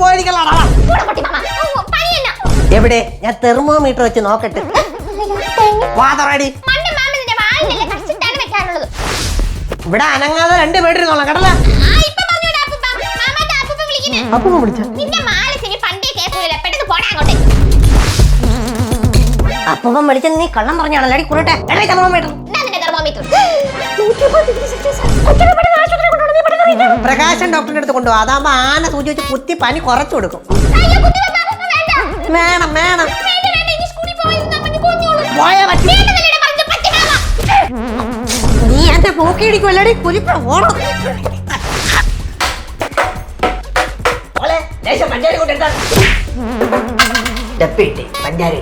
പോയിരിക്കലാടാ. എവിടെ ഞാൻ തെർമോമീറ്റർ വെച്ച് നോക്കട്ടെ. വാതറടി ഇവിടെ അനങ്ങാതെ 2 പേരിരുന്നോളാം കേട്ടല്ലോ. അപ്പൊ വിളിച്ച അപ്പം വിളിച്ച നീ കള്ളം പറഞ്ഞാണല്ലോ. അടി കൂടട്ടെ തെർമോമീറ്റർ. പ്രകാശൻ ഡോക്ടറിന്റെ അടുത്ത് കൊണ്ടുപോകും. അതാകുമ്പോ ആന സൂചി വെച്ച് കുത്തി പനി കുറച്ചു കൊടുക്കും. വേണം വേണം നീ എന്റെ പോക്കിടിക്കുമല്ലടി കുലിപ്പ ഓണം. പഞ്ചാര